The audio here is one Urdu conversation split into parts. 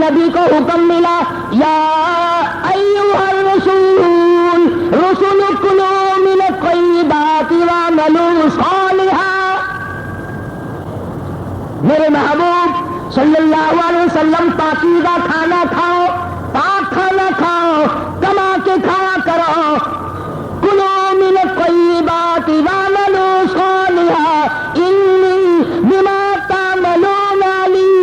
نبی کو حکم ملا یا ایھا الرسول رسول کلوا من الطیبات واعملوا صالحا، میرے محبوب صلی اللہ علیہ وسلم پاکیزہ کھانا کھاؤ، پاک کھانا کھاؤ، کما کے کھایا کرو، کلوا من الطیبات واعملوا صالحا انی بما تعملون علیم۔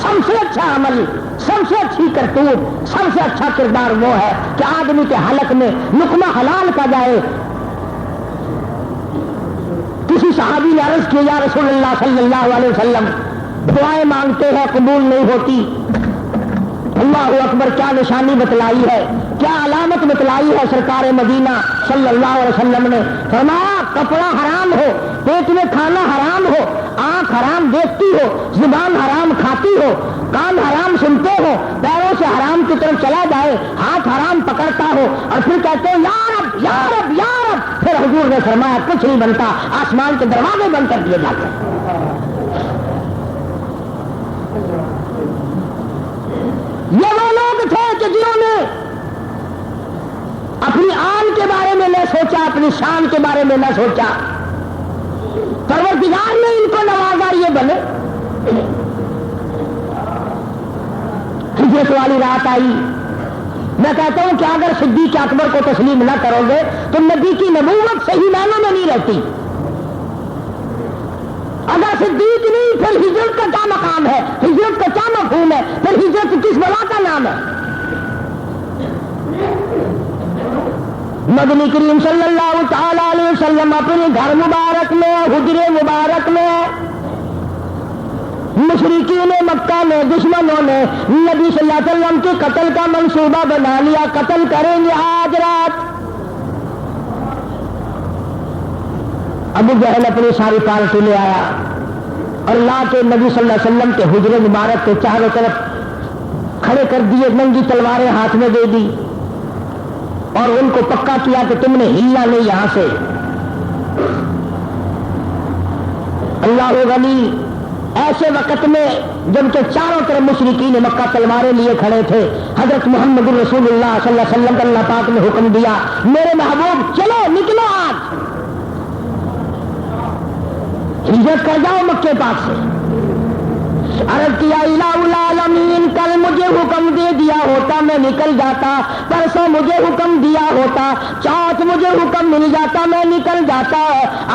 سب سے اچھا عمل، سب سے اچھی کرتوت، سب سے اچھا کردار وہ ہے کہ آدمی کے حلق میں لقمہ حلال کا جائے۔ کسی صحابی نے عرض کیا یا رسول اللہ صلی اللہ علیہ وسلم دعائیں مانگتے ہیں قبول نہیں ہوتی، اللہ اکبر، کیا نشانی بتلائی ہے، کیا علامت بتلائی ہے سرکار مدینہ صلی اللہ علیہ وسلم نے؟ فرمایا کپڑا حرام ہو، پیٹ میں کھانا حرام ہو، آنکھ حرام دیکھتی ہو، زبان حرام کھاتی ہو، کان حرام سنتے ہو، پیروں سے حرام کی طرف چلا جائے، ہاتھ حرام پکڑتا ہو، اور پھر کہتے ہو یا رب یا رب یا رب، پھر حضور نے فرمایا کچھ نہیں بنتا، آسمان کے دروازے بند کر دیے جاتے ہیں۔ یہ وہ لوگ تھے کہ جنہوں نے اپنی آن کے بارے میں نہ سوچا، اپنی شان کے بارے میں نہ سوچا، پروردگار نے ان کو نوازا یہ بنے۔ ہجرت والی رات آئی، میں کہتا ہوں کہ اگر صدیق اکبر کو تسلیم نہ کرو گے تو نبی کی نبوت صحیح معنوں میں نہیں رہتی۔ اگر صدیق نہیں پھر ہجرت کا کیا مقام ہے، ہجرت کا کیا مفہوم ہے، پھر ہجرت کس بلا کا نام ہے؟ مدنی کریم صلی اللہ تعالی علیہ وسلم اپنے گھر مبارک میں، حجرے مبارک میں، مشرکین مکہ میں، دشمنوں نے نبی صلی اللہ علیہ وسلم کے قتل کا منصوبہ بنا لیا، قتل کریں گے آج رات۔ ابو جہل اپنی ساری پارٹی لے آیا اور لا کے نبی صلی اللہ علیہ وسلم کے حجرے مبارک کے چاروں طرف کھڑے کر دیے، ننگی تلواریں ہاتھ میں دے دی اور ان کو پکا کیا کہ تم نے ہلنا نہیں یہاں سے۔ اللہ غنی، ایسے وقت میں جب کہ چاروں طرف مشرکین مکہ تلواریں لیے کھڑے تھے، حضرت محمد رسول اللہ صلی اللہ علیہ وسلم کو اللہ پاک نے حکم دیا میرے محبوب چلو نکلو، آج ہجرت کر جاؤ مکے پاک سے۔ عرض کیا الہ العالمین، کل مجھے حکم دے دیا ہوتا میں نکل جاتا، پرسوں مجھے حکم دیا ہوتا، چوتھ مجھے حکم مل جاتا میں نکل جاتا،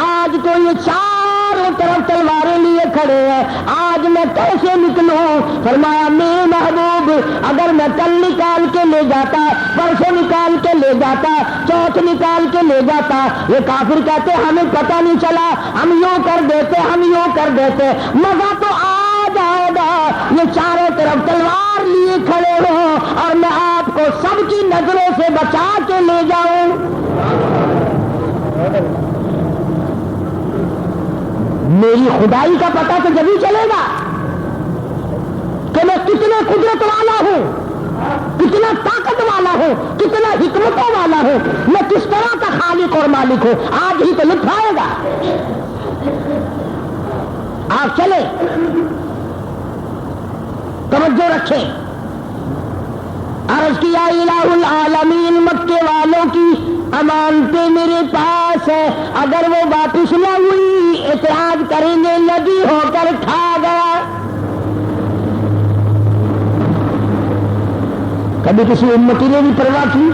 آج تو یہ چاروں طرف تلواریں لیے کھڑے ہیں، آج میں کیسے نکلوں؟ فرمایا میرے محبوب اگر میں کل نکال کے لے جاتا، پرسوں نکال کے لے جاتا، چوتھ نکال کے لے جاتا، یہ کافر کہتے ہمیں پتہ نہیں چلا، ہم یوں کر دیتے، ہم یوں کر دیتے، مزہ تو آ جائے گا یہ چاروں طرف تلوار لیے کھڑے ہوں اور میں آپ کو سب کی نظروں سے بچا کے لے جاؤں۔ میری خدائی کا پتہ تو جبھی چلے گا کہ میں کتنے قدرت والا ہوں، کتنا طاقت والا ہوں، کتنا حکمتوں والا ہوں، میں کس طرح کا خالق اور مالک ہوں، آج ہی تو لطف آئے گا۔ آپ چلے، توجہ رکھیں۔ عرض کیا الہ العالمین مکے والوں کی امانتیں میرے پاس ہے، اگر وہ واپس نہ ہوئی اعتراض کریں گے نبی ہو کر کھا گیا۔ کبھی کسی امتی نے بھی پرواہ کی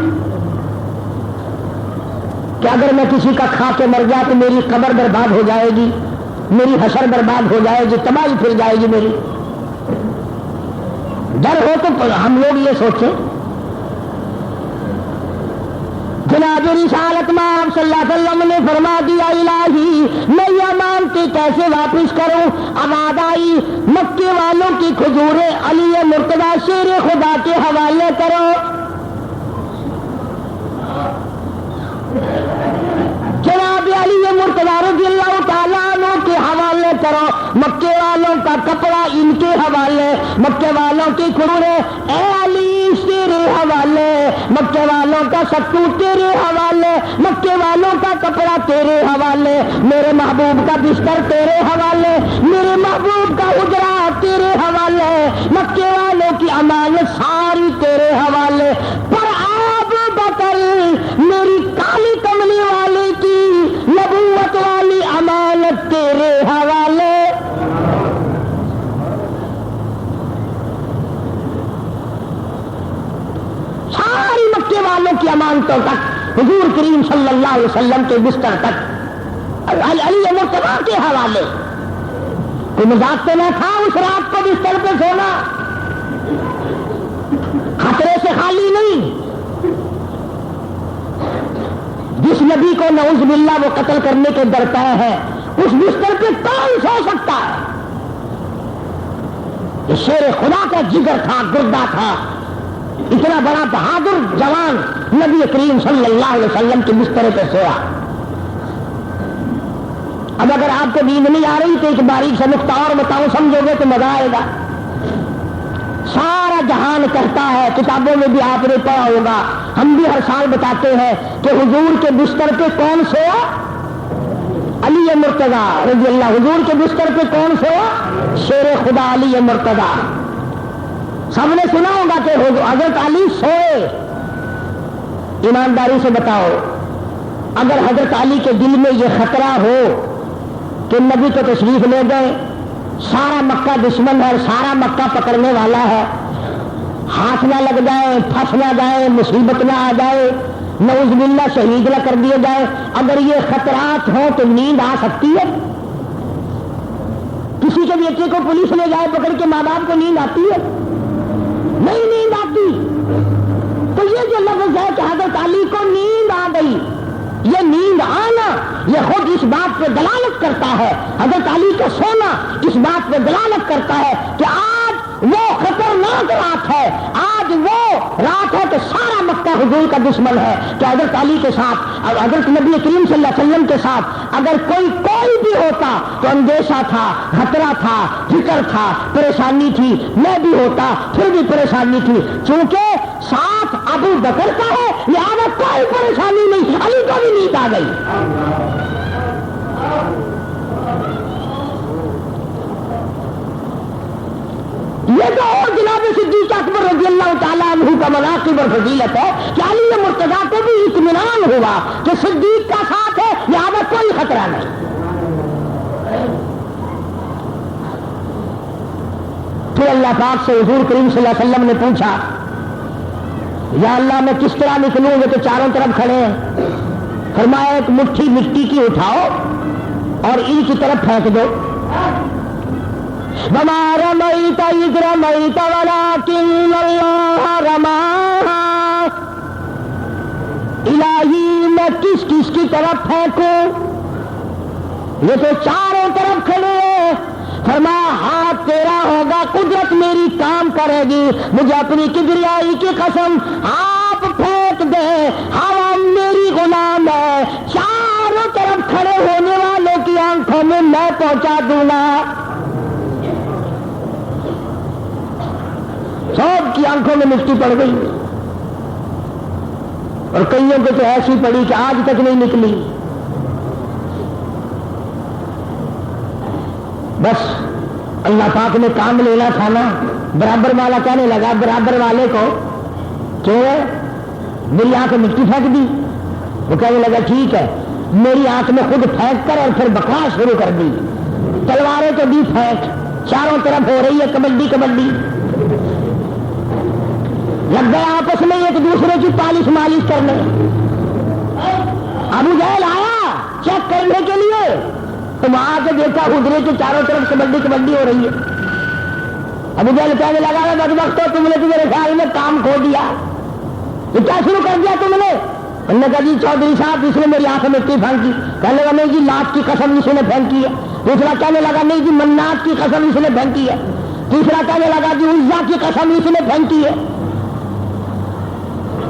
کہ اگر میں کسی کا کھا کے مر گیا تو میری قبر برباد ہو جائے گی، میری حشر برباد ہو جائے گی، تباہی پھر جائے گی میری؟ ڈر ہو تو ہم لوگ یہ سوچیں۔ جناب رسالت میں آپ صلی اللہ علیہ وسلم نے فرما دیا الہی میں یہ امانتیں کیسے واپس کروں؟ آواز آئی مکے والوں کی کھجوریں علی مرتضیٰ شیر خدا کے حوالے کرو۔ جناب علی مرتضیٰ رضی اللہ تعالیٰ عنہ کے حوالے کرو، مکے والوں کا کپڑا ان کے حوالے، مکے والوں کی کھجوریں اے علی تیرے حوالے، مکے والوں کا ستو تیرے حوالے، مکے والوں کا کپڑا تیرے حوالے، میرے محبوب کا بستر تیرے حوالے، میرے محبوب کا حجرا تیرے حوالے، مکے والوں کی امانت ساری تیرے حوالے، پر ابو بکر میری کالی کملی والے کی نبوت والی امانت تیرے حوالے۔ ساری مکے والوں کی امانتوں تک، حضور کریم صلی اللہ علیہ وسلم کے بستر تک، علی مرتضیٰ کے حوالے۔ کوئی مذاق تو نہ تھا اس رات کو بستر پہ سونا، خطرے سے خالی نہیں۔ جس نبی کو نعوذ باللہ وہ قتل کرنے کے ڈرتا ہے، اس بستر پہ کون سو سکتا ہے؟ یہ شیر خدا کا جگر تھا، گردہ تھا، اتنا بڑا بہادر جوان نبی کریم صلی اللہ علیہ وسلم کے بستر پہ سویا۔ اب اگر آپ کو نیند نہیں آ رہی تو ایک باریک سے نقطہ اور بتاؤں، سمجھو گے تو مزہ آئے گا۔ سارا جہان کہتا ہے، کتابوں میں بھی آپ نے پڑھا ہوگا، ہم بھی ہر سال بتاتے ہیں کہ حضور کے بستر پہ کون سویا؟ علی مرتضیٰ رضی اللہ۔ حضور کے بستر پہ کون سویا؟ شیر خدا علی مرتضیٰ۔ سب نے سنا ہوگا کہ حضرت علی سوئے۔ ایمانداری سے بتاؤ، اگر حضرت علی کے دل میں یہ خطرہ ہو کہ نبی کو تشریف لے گئے، سارا مکہ دشمن ہے اور سارا مکہ پکڑنے والا ہے، ہاتھ نہ لگ جائے، پھنس نہ جائے، مصیبت نہ آ جائے، نعوذ باللہ شہید نہ کر دیے جائے، اگر یہ خطرات ہوں تو نیند آ سکتی ہے؟ کسی کے بیٹے کو پولیس لے جائے پکڑ کے، ماں باپ کو نیند آتی ہے؟ نہیں نیند آتی۔ تو یہ جو لفظ ہے کہ حضرت علی کو نیند آ گئی، یہ نیند آنا یہ خود اس بات پہ دلالت کرتا ہے، حضرت علی کا سونا اس بات پہ دلالت کرتا ہے کہ آج وہ خطرناک رات ہے، آج وہ رات ہے کہ سارا مکہ حضور کا دشمن ہے، کہ حضرت علی کے ساتھ، حضرت نبی کریم صلی اللہ علیہ وسلم کے ساتھ اگر کوئی بھی ہوتا تو اندیشہ تھا، خطرہ تھا، فکر تھا، پریشانی تھی، میں بھی ہوتا پھر بھی پریشانی تھی، چونکہ ساتھ ابو بکر کا ہے لہذا کوئی پریشانی نہیں، علی کو بھی نیند آ گئی۔ یہ تو اور جناب صدیق اکبر رضی اللہ تعالیٰ عنہ کا مناقب اور فضیلت ہے کہ علی مرتضیٰ کو بھی اطمینان ہوا کہ صدیق کا ساتھ ہے لہذا کوئی خطرہ نہیں۔ پھر اللہ پاک سے حضور کریم صلی اللہ علیہ وسلم نے پوچھا، یا اللہ میں کس طرح نکلوں؟ گے تو چاروں طرف کھڑے ہیں۔ فرمایا ایک مٹھی مٹی کی اٹھاؤ اور ان کی طرف پھینک دو۔ وما رمیت اذ رمیت ولکن اللہ رماها۔ الہی میں کس کس کی طرف پھینکوں؟ یہ تو چاروں طرف کھڑے ہیں۔ فرمایا ہاتھ تیرا ہوگا، قدرت میری کام کرے گی، مجھے اپنی کبریائی کی قسم آپ پھینک دے، ہوا میری غلام ہے، چاروں طرف کھڑے ہونے والوں کی آنکھوں میں میں پہنچا دوں گا۔ سب کی آنکھوں میں مٹی پڑ گئی اور کئیوں کو تو ایسی پڑی کہ آج تک نہیں نکلی۔ بس اللہ پاک نے کام لینا تھا نا۔ برابر والا کہنے لگا برابر والے کو کہ میری آنکھ میں مٹی پھینک دی۔ وہ کہنے لگا ٹھیک ہے، میری آنکھ میں خود پھینک کر اور پھر بکواس شروع کر دی۔ تلواریں تو دی پھینک، چاروں طرف ہو رہی ہے کبڈی کبڈی، لگ گئے آپس میں ایک دوسرے کی پالش مالش کرنے۔ ابو جہل آیا چیک کرنے کے لیے تو وہاں کے دیکھا حجرے کے چاروں طرف کبڈی کبڈی ہو رہی ہے۔ ابو جہل کہنے لگا بدبخت ہو تم نے تو میرے خیال میں کام کھو دیا، یہ کیا شروع کر دیا تم نے؟ انہوں نے کہا جی چودھری صاحب اس نے میری آنکھ میں مٹی پھینکی۔ کہنے لگا نہیں جی لات کی قسم اس نے پھینکی ہے۔ دوسرا کہنے لگا نہیں جی منات کی قسم اس نے پھینکی ہے۔ تیسرا کہنے لگا جی عزا کی قسم اس نے پھینکی ہے۔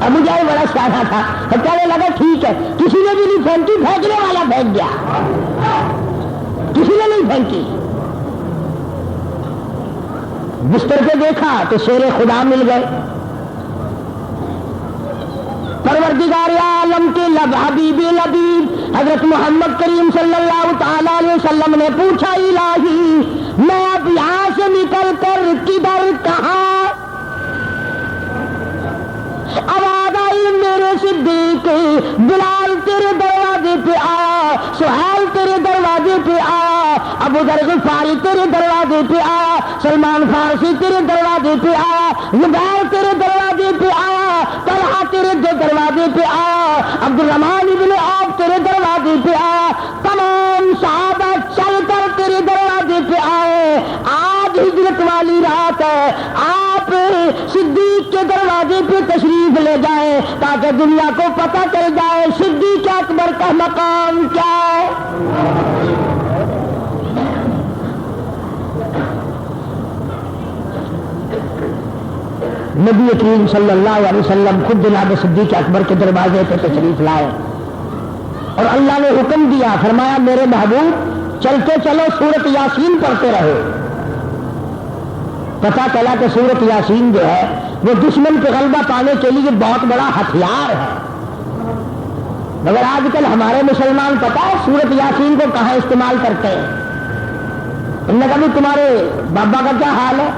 ابو جہل بڑا سیاح تھا، کہنے لگا ٹھیک ہے، کسی نے بھی نہیں پھینکی، پھینکنے والا پھینک گیا، کسی نے نہیں پھینکی۔ بستر پہ دیکھا تو شیر خدا مل گئے۔ پروردگار عالم کے حبیب لبیب حضرت محمد کریم صلی اللہ تعالی علیہ وسلم نے پوچھا الہی میں اب یہاں سے نکل کر کدھر کہاں؟ آواز آئی میرے صدیق بلال تیرے دروازے پہ آیا، سہیل تیرے دروازے پہ آیا، ابو ذر غفاری تیرے دروازے پہ آیا، سلمان فارسی تیرے دروازے پہ آیا، زبیر تیرے دروازے پہ آیا، طلحہ تیرے دروازے پہ آیا، عبد الرحمن ابن عوف تیرے دروازے پہ آیا، تمام صحابہ چل کر تیرے دروازے پہ آئے۔ آج ہجرت والی رات ہے، آپ صدیق کے دروازے پہ تشریف لے جائیں تاکہ دنیا کو پتہ چل جائے صدیق اکبر کا مقام کیا ہے۔ نبی کریم صلی اللہ علیہ وسلم خود جناب صدیق اکبر کے دروازے پہ تشریف لائے اور اللہ نے حکم دیا، فرمایا میرے محبوب چلتے چلو سورت یاسین پڑھتے رہو۔ پتہ چلا کہ سورت یاسین جو ہے وہ دشمن پہ غلبہ پانے کے لیے بہت بڑا ہتھیار ہے، مگر آج کل ہمارے مسلمان پتہ ہے سورت یاسین کو کہاں استعمال کرتے ہیں؟ انہوں نے کہا بھی تمہارے بابا کا کیا حال ہے؟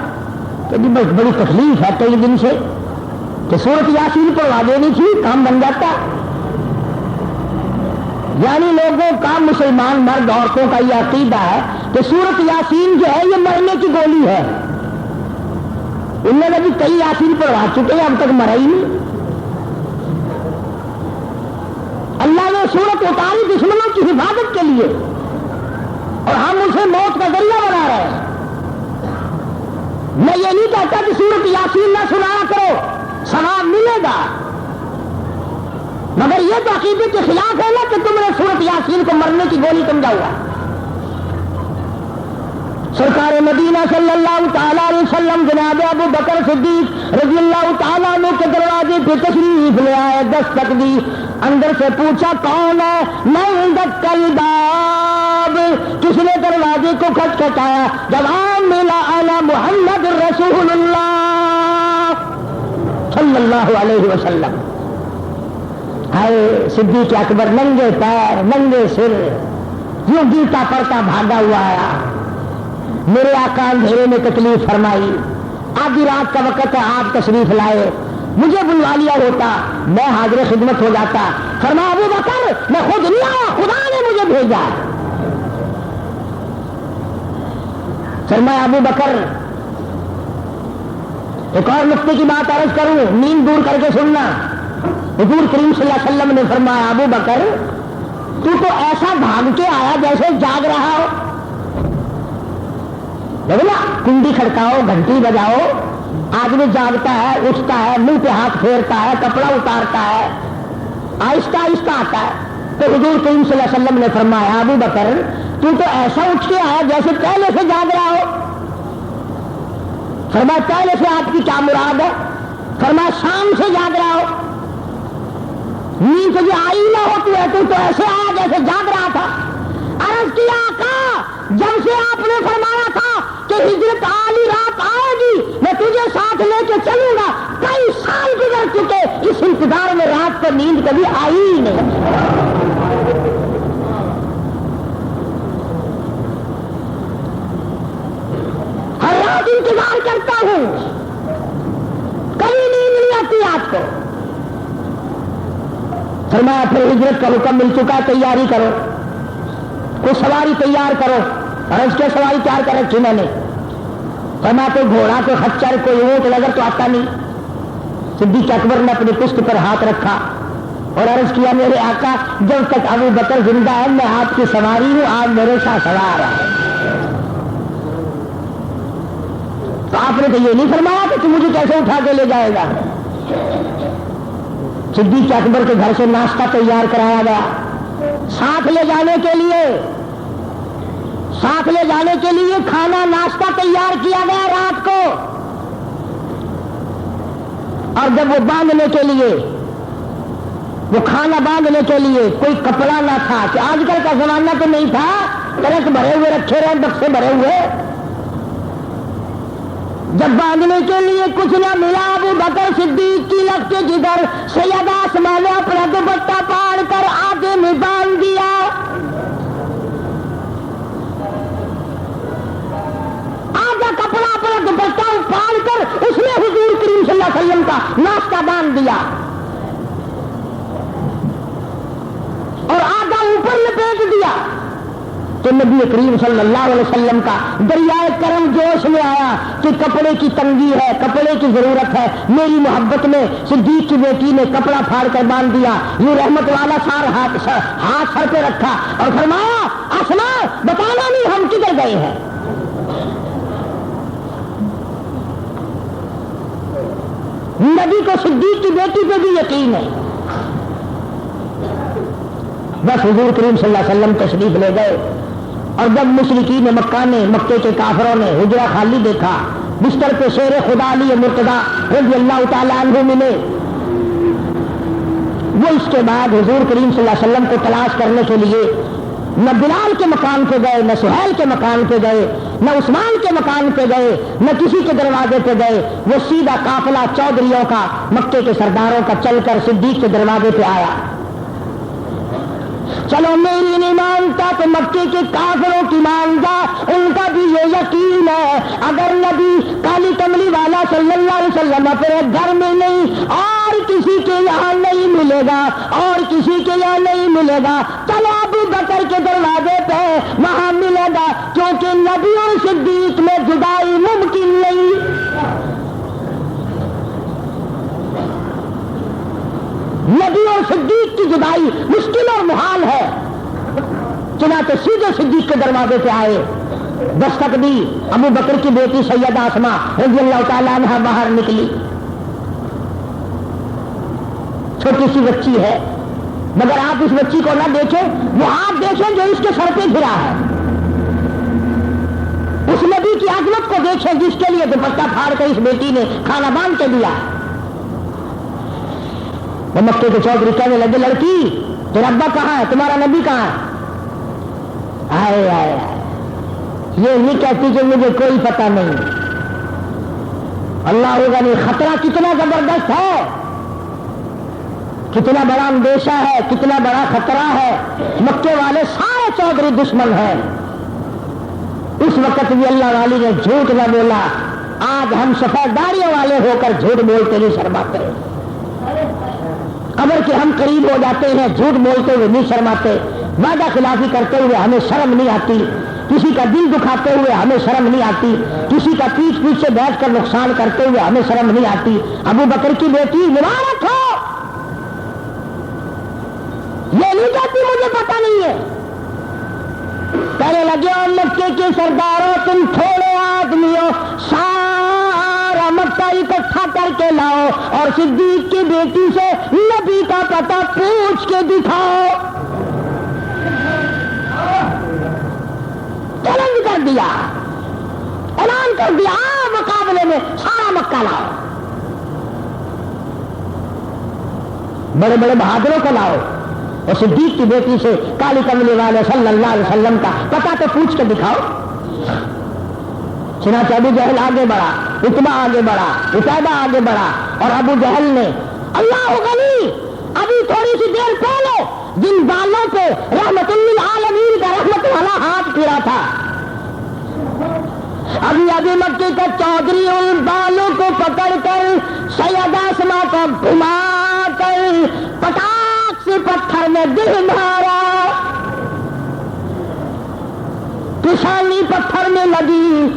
کہ جی بس بڑی تکلیف ہے کئی دن سے کہ سورت یاسین پڑھوا دینی تھی کام بن جاتا۔ یعنی لوگوں کا مسلمان مرد عورتوں کا یہ عقیدہ ہے کہ سورت یاسین جو ہے یہ مرنے کی گولی ہے۔ انہوں نے بھی کئی یاسین پڑھوا چکے ہیں اب تک مرا ہی نہیں۔ اللہ نے سورت اتاری دشمنوں کی حفاظت کے لیے اور ہم اسے موت کا ذریعہ بنا رہے ہیں۔ میں یہ نہیں کہتا کہ سورت یاسین نہ سنایا کرو، ثواب ملے گا، مگر یہ تو عقیدے کے خلاف ہے نا کہ تم نے سورت یاسین کو مرنے کی گولی سمجھا ہوا۔ سرکار مدینہ صلی اللہ تعالی علیہ وسلم جناب ابو بکر صدیق رضی اللہ تعالیٰ عنہ کے دروازے پہ تشریف لے آئے، دستک دی، اندر سے پوچھا کون ہے؟ میں دکل باب، کس نے دروازے کو کھٹکھٹایا؟ جواب ملا انا محمد رسول اللہ صلی اللہ علیہ وسلم۔ ہائے صدیق اکبر ننگے پیر ننگے سر یوں گیتا پڑھتا بھاگا ہوا آیا۔ میرے آقا اندھیرے میں تکلیف فرمائی، آدھی رات کا وقت ہے، آپ تشریف لائے، مجھے بلوا لیا ہوتا میں حاضر خدمت ہو جاتا۔ فرمایا ابو بکر میں خود نہیں آیا، خدا نے مجھے بھیجا۔ فرمایا ابو بکر ایک اور نقطے کی بات عرض کروں، نیند دور کر کے سننا۔ حضور کریم صلی اللہ علیہ وسلم نے فرمایا ابو بکر تو ایسا بھاگ کے آیا جیسے جاگ رہا ہو۔ دیکھو نا، کنڈی کھڑکاؤ، گھنٹی بجاؤ، آدمی جاگتا ہے، اٹھتا ہے، منہ پہ ہاتھ پھیرتا ہے، کپڑا اتارتا ہے، آہستہ آہستہ آتا ہے۔ تو حضور کریم صلی اللہ علیہ وسلم نے فرمایا ابو بکر تو ایسا اٹھ کے آیا جیسے پہلے سے جاگ رہا ہو۔ فرمایا پہلے سے آپ کی کیا مراد ہے؟ فرمایا شام سے جاگ رہا ہو، نیند تجھے آئی نہ ہوتی ہے تو ایسے آیا جیسے جاگ رہا تھا۔ عرض کیا آقا جب سے آپ نے فرمایا تھا کہ ہجرت والی رات آئے گی میں تجھے ساتھ لے کے چلوں گا، کئی سال گزر چکے، اس انتظار میں رات کو نیند کبھی آئی ہی نہیں۔ ہر رات انتظار کرتا ہوں، کبھی نیند نہیں آتی آپ کو۔ فرمایا پھر ہجرت کا حکم مل چکا، تیاری کرو، کوئی سواری تیار کرو۔ عرض کیا سواری تیار کر رکھی میں نے؟ فرمایا کوئی گھوڑا، کوئی خچر، کوئی اونٹ نظر تو آتا نہیں۔ صدیق اکبر نے اپنی پشت پر ہاتھ رکھا اور عرض کیا میرے آقا جب تک ابو بکر زندہ ہے میں آپ کی سواری ہوں، آپ میرے ساتھ سوار ہیں۔ تو آپ نے تو یہ نہیں فرمایا کہ تو مجھے کیسے اٹھا کے لے جائے گا۔ صدیق اکبر کے گھر سے ناشتہ تیار کرایا گیا، ساتھ لے جانے کے لیے کھانا ناشتہ تیار کیا گیا رات کو۔ اور جب وہ باندھنے کے لیے، وہ کھانا باندھنے کے لیے کوئی کپڑا نہ تھا کہ آج کل کا زمانہ تو نہیں تھا ٹرک بھرے ہوئے رکھے رہے، بکسے بھرے ہوئے، جب باندھنے کے لیے کچھ نہ ملا ابو بکر صدیق کی لفظ جگر سیدہ اسماء نے اپنا دوپٹہ پاڑ کر آگے میں باندھ دیا. آدھا کپڑا اپنا دوپٹہ پاڑ کر اس نے حضور کریم صلی اللہ علیہ وسلم کا ناشتہ باندھ دیا اور آدھا اوپر لپیٹ دیا. تو نبی کریم صلی اللہ علیہ وسلم کا دریائے کرم جوش میں آیا کہ کپڑے کی تنگی ہے, کپڑے کی ضرورت ہے. میری محبت میں صدیق کی بیٹی نے کپڑا پھاڑ کر باندھ دیا. یہ رحمت والا ہاتھ سر پہ رکھا اور فرمایا اسماء بتانا نہیں ہم کدھر گئے ہیں. نبی کو صدیق کی بیٹی پہ بھی یقین ہے. بس حضور کریم صلی اللہ علیہ وسلم تشریف لے گئے اور جب مشرکین مکہ نے, مکے کے کافروں نے حجرہ خالی دیکھا, بستر پہ شیر خدا علی مرتضیٰ رضی اللہ تعالیٰ عنہ ملے, وہ اس کے بعد حضور کریم صلی اللہ علیہ وسلم کو تلاش کرنے کے لیے نہ بلال کے مکان پہ گئے, نہ سہیل کے مکان پہ گئے, نہ عثمان کے مکان پہ گئے, نہ کسی کے دروازے پہ گئے. وہ سیدھا قافلہ چودھریوں کا, مکے کے سرداروں کا چل کر صدیق کے دروازے پہ آیا. چلو میری نہیں مانتا تو مکے کے کافروں کی مان جا, ان کا بھی یہ یقین ہے اگر نبی کالی کملی والا صلی اللہ علیہ وسلم اپنے گھر میں نہیں اور کسی کے یہاں نہیں ملے گا, اور کسی کے یہاں نہیں ملے گا, چلو ابو بکر کے دروازے پہ وہاں ملے گا, کیونکہ نبی اور صدیق میں جدائی ممکن نہیں. نبی اور صدیق کی جدائی مشکل اور محال ہے. چنانچہ سیدھے صدیق کے دروازے پہ آئے, دستک دی, ابو بکر کی بیٹی سیدہ اسماء رضی اللہ تعالیٰ عنہا باہر نکلی. چھوٹی سی بچی ہے مگر آپ اس بچی کو نہ دیکھیں, وہ آپ دیکھیں جو اس کے سر پہ گرا ہے. اس نبی کی عظمت کو دیکھیں جس کے لیے دوپٹہ پھاڑ کر اس بیٹی نے کھانا باندھ کے دیا. وہ مکے کے چودھری کہنے لگے لڑکی تیرا ابا کہاں ہے, تمہارا نبی کہاں ہے؟ آئے آئے یہ نہیں کہتی کہ مجھے کوئی پتہ نہیں. اللہ ہوگا نہیں. خطرہ کتنا زبردست ہے, کتنا بڑا اندیشہ ہے, کتنا بڑا خطرہ ہے. مکے والے سارے چودھری دشمن ہیں. اس وقت بھی اللہ والی نے جھوٹ نہ بولا. آج ہم سفید داڑیوں والے ہو کر جھوٹ بولتے نہیں شرماتے. قبر کے ہم قریب ہو جاتے ہیں, جھوٹ بولتے ہوئے نہیں شرماتے. وعدہ خلافی کرتے ہوئے ہمیں شرم نہیں آتی. کسی کا دل دکھاتے ہوئے ہمیں شرم نہیں آتی. کسی کا پیچھ پیچھ سے بیٹھ کر نقصان کرتے ہوئے ہمیں شرم نہیں آتی. ابو بکر کی بیٹی مبارک ہو, یہ نہیں کہتی مجھے پتہ نہیں ہے. کہنے لگے اور مکے کے سرداروں تم تھوڑے آدمی ہو, سارا مکہ اکٹھا کر کے لاؤ اور صدیق کی بیٹی سے نبی کا پتہ پوچھ کے دکھاؤ. چیلنج کر دیا, اعلان کر دیا, مقابلے میں سارا مکہ لاؤ, بڑے بڑے بہادروں کو لاؤ اور صدیق کی بیٹی سے کالی کملی والے صلی اللہ علیہ وسلم کا پتہ تو پوچھ کے دکھاؤ. چنانچہ ابو جہل آگے بڑھا, اتبا آگے بڑھا, اتیبہ آگے بڑھا, اور ابو جہل نے اللہ غنی ابھی تھوڑی سی دیر پہلے جن بالوں پہ رحمت للعالمین کا رحمت والا ہاتھ پھرا تھا, ابھی مکے کا چودھری ان بالوں کو پکڑ کر سیدہ اسماء کو گھما کر پٹاخ سے پتھر میں دل مارا. پیشانی پتھر میں لگی,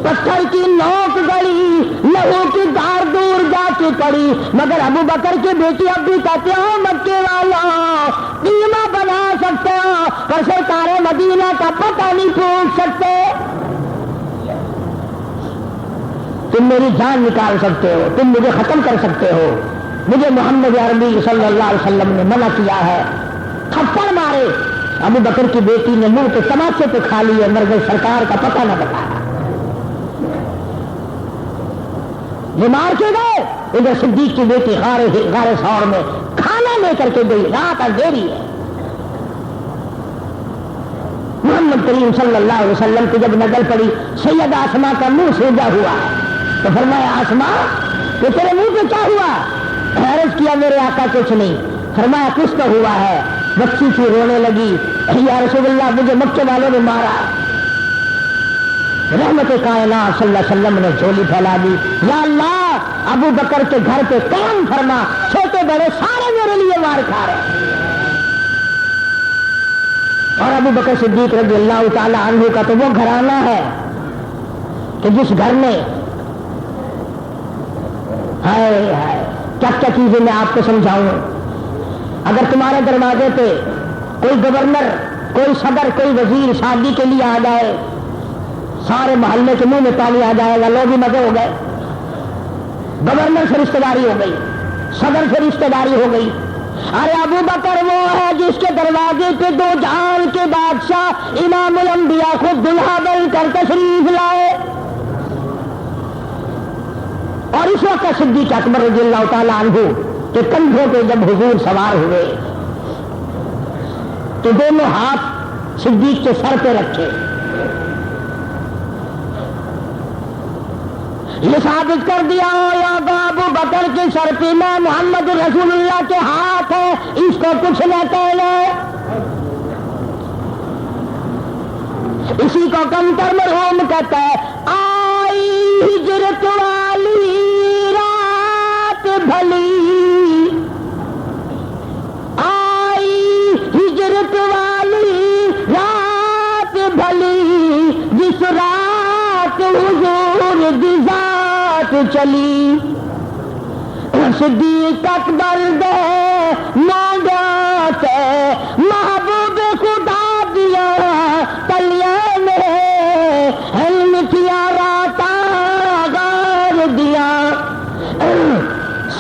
پتھر کی نوک گڑی, لہو کی دھار دور جا کے پڑی. مگر ابو بکر کی بیٹی اب بھی کہتے ہو مکے والا قیمہ بنا سکتے ہو پر سرکار مدینہ کا پتہ نہیں پوچھ سکتے. تم میری جان نکال سکتے ہو, تم مجھے ختم کر سکتے ہو, مجھے محمد عربی صلی اللہ علیہ وسلم نے منع کیا ہے. تھپڑ مارے. ابو بکر کی بیٹی نے منہ کے تماچے پہ کھا لیے مگر سرکار کا پتہ نہ بتایا. یہ مار کے گئے. ادھر صدیق کی بیٹی غار ثور میں کھانا لے کر کے گئی, رات اندھیری ہے. محمد کریم صلی اللہ علیہ وسلم کی جب نظر پڑی سیدہ اسماء کا منہ سوجا ہوا ہے, تو فرمایا آسماں کہ تیرے منہ پہ کیا ہوا؟ عرض کیا میرے آقا کچھ نہیں. فرمایا کچھ تو ہوا ہے. بچی تھی رونے لگی, یا رسول اللہ مجھے مکے والوں نے مارا. رحمت کائنات صلی اللہ علیہ وسلم نے جھولی پھیلا دی, یا اللہ ابو بکر کے گھر پہ کرم فرما, چھوٹے بڑے سارے میرے لیے مار کھا رہے. اور ابو بکر صدیق رضی اللہ تعالی عنہ کا تو وہ گھرانہ ہے کہ جس گھر میں ہائے ہائے کیا کیا چیزیں میں آپ کو سمجھاؤں. اگر تمہارے دروازے پہ کوئی گورنر, کوئی صدر, کوئی وزیر شادی کے لیے آ جائے, سارے محلے کے منہ میں پانی آ جائے گا, لوگ بھی مزے ہو گئے. گورنر سے رشتے داری ہو گئی, صدر سے رشتے داری ہو گئی. ارے ابو بکر وہ ہے جس کے دروازے پہ دو جہان کے بادشاہ امام الانبیاء خود دلہا بن کر تشریف لائے. اور اس وقت صدیق اکبر رضی اللہ تعالیٰ عنہ کے کندھوں پہ جب حضور سوار ہوئے تو دونوں ہاتھ صدیق کے سر پہ رکھے, یہ ثابت کر دیا یا ابو بکر کے سر پہ میں محمد رسول اللہ کے ہاتھ ہے, اس کو کچھ نہ کہنا. اسی کو کم کر مرحوم کہتا ہے آئی ہجرت والی رات بھلی, آئی ہجرت والی رات بھلی, جس رات حضور کی ذات چلی. صدیق اکبر دے مانگا تے محبوب خدا دیا تلیاں میں علم کیا راتا غار دیا.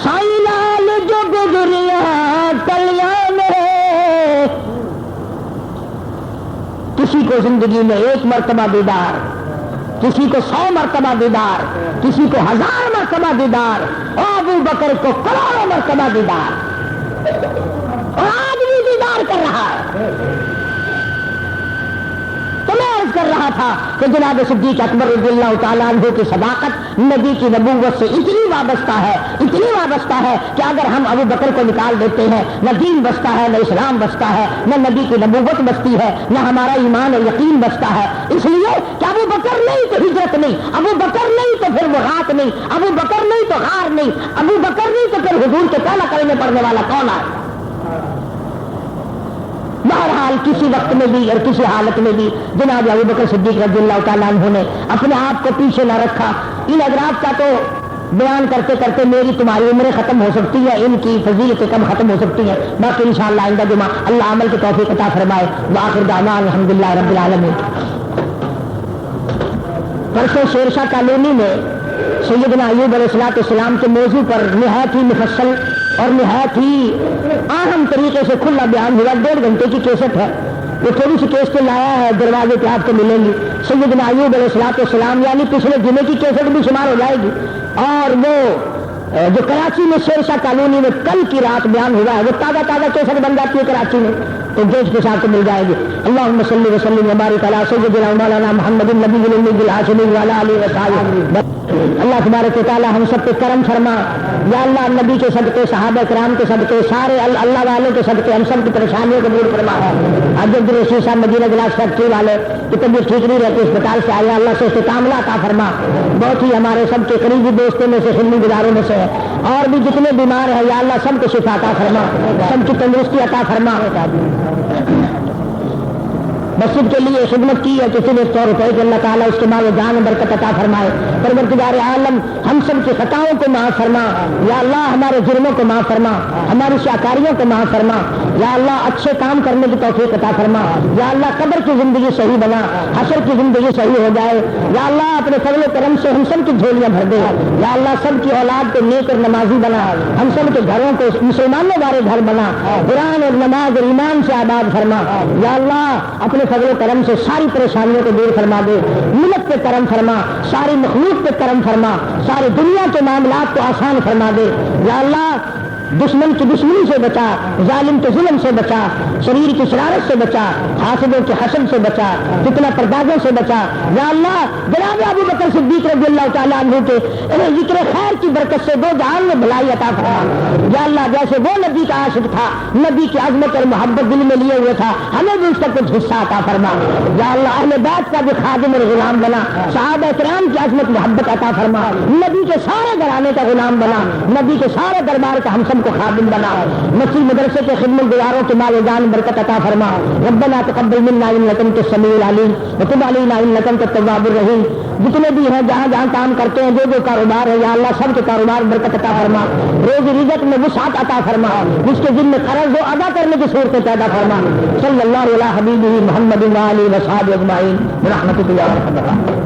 سائی لال جو گزریا تلیاں میں, کسی کو زندگی میں 1 مرتبہ دیدار, کسی کو 100 مرتبہ دیدار, کسی کو 1000 مرتبہ دیدار, اور ابو بکر کو کروڑوں مرتبہ دیدار, اور آج بھی دیدار کر رہا ہے. تو میں عرض کر رہا تھا کہ جناب صدیق اکبر رضی اللہ تعالیٰ عنہ کی صداقت نبی کی نبوت سے اتنی وابستہ ہے, اتنی وابستہ ہے کہ اگر ہم ابو بکر کو نکال دیتے ہیں نہ دین بچتا ہے, نہ اسلام بچتا ہے, نہ نبی کی نبوت بچتی ہے, نہ ہمارا ایمان اور یقین بچتا ہے. اس لیے کہ ابو بکر نہیں تو ہجرت نہیں, ابو بکر نہیں تو پھر وہ رات نہیں, ابو بکر نہیں تو غار نہیں, ابو بکر نہیں تو پھر حضور کے پہلا کلمے پڑھنے والا کون ہے. بہرحال کسی وقت میں بھی اور کسی حالت میں بھی جناب ابو بکر صدیق رضی اللہ تعالیٰ عنہ نے اپنے آپ کو پیچھے نہ رکھا. ان حضرات کا تو بیان کرتے کرتے میری تمہاری عمریں ختم ہو سکتی ہے, ان کی فضیلتیں کم ختم ہو سکتی ہیں. باقی انشاءاللہ آئندہ جمعہ اللہ عمل کی توفیق عطا فرمائے. وآخر دعوانا الحمدللہ رب العالمین. پرسوں شیرشاہ کالونی میں سیدنا ایوب علیہ السلام کے موضوع پر نہایت ہی مفصل اور نہایت ہی اہم طریقے سے کھلا بیان ہوا. 1.5 گھنٹے کی کیسٹ ہے, وہ تھوڑی سی کیسٹ لایا ہے, دروازے پہ آپ کو ملیں گی. سیدنا ایوب علیہ السلام یعنی پچھلے جمعے کی کیسٹ بھی شمار ہو جائے گی. اور وہ جو کراچی میں شیرشاہ کالونی میں کل کی رات بیان ہوا ہے وہ تازہ کیسٹ بن جاتی ہے کراچی میں, تو گیٹ کے ساتھ مل جائے گی. اللہم صلی وسلم وبارک علی سیدنا مولانا محمد النبی الامی الہاشمی وعلی آلہ وصحبہ. اللہ تبارک و تعالی ہم سب پہ کرم فرما. یا اللہ نبی کے صدقے, صحابہ کرام کے صدقے, سارے اللہ والوں کے صدقے ہم سب کی پریشانیوں کو دور فرما. عبد الرشید صاحب مدینہ گلاس فیکٹری والے کی طبیعت ٹھیک نہیں رہتی, اسپتال سے آیا, اللہ سے استقامت عطا فرما. بہت ہی ہمارے سب کے قریبی دوستوں میں سے, خدمت گزاروں میں سے ہے, اور بھی جتنے بیمار ہیں یا اللہ سب کو شفا عطا فرما, سب کی تندرستی عطا فرما. مسجد کے لیے خدمت کی ہے کسی نے 100 روپئے کہ اللہ تعالیٰ اس کے مال و جان برکت عطا فرمائے. پروردگار عالم ہم سب کی خطاؤں کو معاف فرما. یا اللہ ہمارے جرموں کو معاف فرما, ہماری شاکاریوں کو معاف فرما. یا اللہ اچھے کام کرنے کی توفیق عطا فرما. یا اللہ قبر کی زندگی صحیح بنا, حشر کی زندگی صحیح ہو جائے. یا اللہ اپنے فضل و کرم سے ہم سب کی جھولیاں بھر دے. یا اللہ سب کی اولاد کو نیک اور نمازی بنا, ہم سب کے گھروں کو مسلمانوں والے گھر بنا, قرآن اور نماز اور ایمان سے آباد فرما. یا اللہ اپنے فضل و کرم سے ساری پریشانیوں کو دور فرما دے. ملک پہ کرم فرما, ساری مخلوق پہ کرم فرما, ساری دنیا کے معاملات کو آسان فرما دے. یا اللہ دشمن کی دشمنی سے بچا، ظالم کے ظلم سے بچا، شریر کی شرارت سے بچا، حاسدوں کے حسد سے بچا، فتنہ پردازوں سے بچا۔ یا اللہ جناب ابو بکر صدیق رضی اللہ تعالیٰ عنہ کے ذکر خیر کی برکت سے دو جہان میں بھلائی عطا فرما۔ یا اللہ جیسے وہ نبی کا عاشق تھا، نبی کی عظمت اور محبت دل میں لیے ہوئے تھا، ہمیں بھی اس کا کچھ حصہ عطا فرما۔ یا اللہ اہل بیت کا بھی خادم اور غلام بنا، صحابہ کرام کی عظمت محبت عطا فرما، نبی کے سارے گھرانے کا غلام بنا، نبی کے سارے دربار کا ہم سب کو خادم بنا، مسجد مدرسے کے خدمت گزاروں کے مال جان برکت عطا فرما۔ ربنا تقبل منا انک انت السمیع العلیم وتب علینا انک انت التواب الرحیم۔ جتنے بھی ہیں جہاں جہاں کام کرتے ہیں، جو جو کاروبار ہے، یا اللہ سب کے کاروبار برکت عطا فرما، روزی رزق میں وسعت عطا فرما، جس کے ذمہ قرض ہو ادا کرنے کی صورتیں پیدا فرما۔ صلی اللہ علیہ حبیبہ محمد و آلہ و صحبہ اجمعین برحمتک یا ارحم الراحمین۔